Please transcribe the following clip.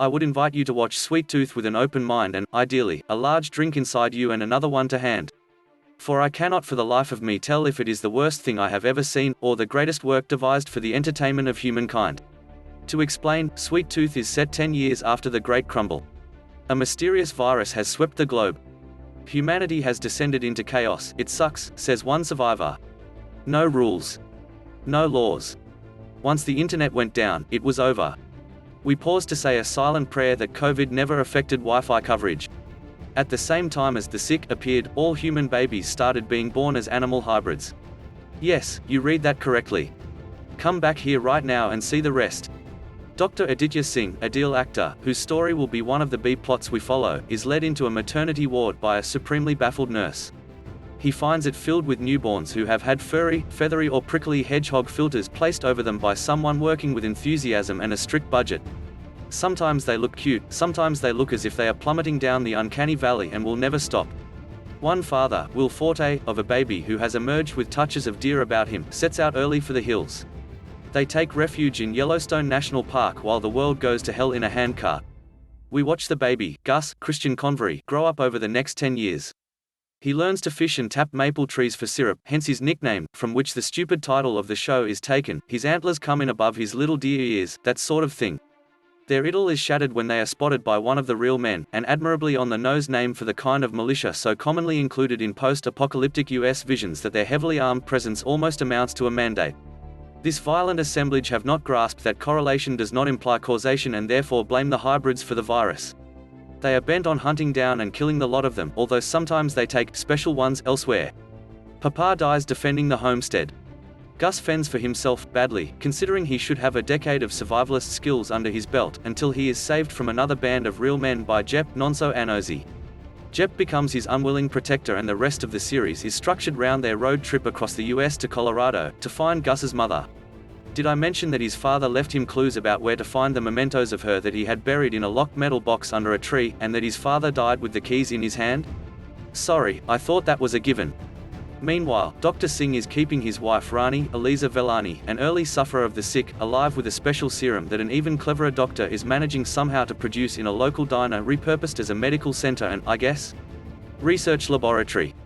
I would invite you to watch Sweet Tooth with an open mind and, ideally, a large drink inside you and another one to hand. For I cannot for the life of me tell if it is the worst thing I have ever seen, or the greatest work devised for the entertainment of humankind. To explain, Sweet Tooth is set 10 years after the Great Crumble. A mysterious virus has swept the globe. Humanity has descended into chaos. It sucks, says one survivor. No rules. No laws. Once the internet went down, it was over. We paused to say a silent prayer that COVID never affected Wi-Fi coverage. At the same time as the sick appeared, all human babies started being born as animal hybrids. Yes, you read that correctly. Come back here right now and see the rest. Dr. Aditya Singh, Adeel Akhtar, whose story will be one of the B-plots we follow, is led into a maternity ward by a supremely baffled nurse. He finds it filled with newborns who have had furry, feathery or prickly-hedgehog filters placed over them by someone working with enthusiasm and a strict budget. Sometimes they look cute, sometimes they look as if they are plummeting down the uncanny valley and will never stop. One father, Forte, of a baby who has emerged with touches of deer about him, sets out early for the hills. They take refuge in Yellowstone National Park while the world goes to hell in a handcart. We watch the baby, Gus, Christian Convery, grow up over the next 10 years. He learns to fish and tap maple trees for syrup, hence his nickname, from which the stupid title of the show is taken. His antlers come in above his little deer ears, that sort of thing. Their idyll is shattered when they are spotted by one of the real men, an admirably on-the-nose name for the kind of militia so commonly included in post-apocalyptic US visions that their heavily armed presence almost amounts to a mandate. This violent assemblage have not grasped that correlation does not imply causation and therefore blame the hybrids for the virus. They are bent on hunting down and killing the lot of them, although sometimes they take special ones elsewhere. Papa dies defending the homestead. Gus fends for himself, badly, considering he should have a decade of survivalist skills under his belt, until he is saved from another band of real men by Jep, Nonso Anozie. Jep becomes his unwilling protector and the rest of the series is structured round their road trip across the US to Colorado, to find Gus's mother. Did I mention that his father left him clues about where to find the mementos of her that he had buried in a locked metal box under a tree, and that his father died with the keys in his hand? Sorry, I thought that was a given. Meanwhile, Dr. Singh is keeping his wife Rani, Aliza Vellani, an early sufferer of the sick, alive with a special serum that an even cleverer doctor is managing somehow to produce in a local diner repurposed as a medical center and, I guess, research laboratory.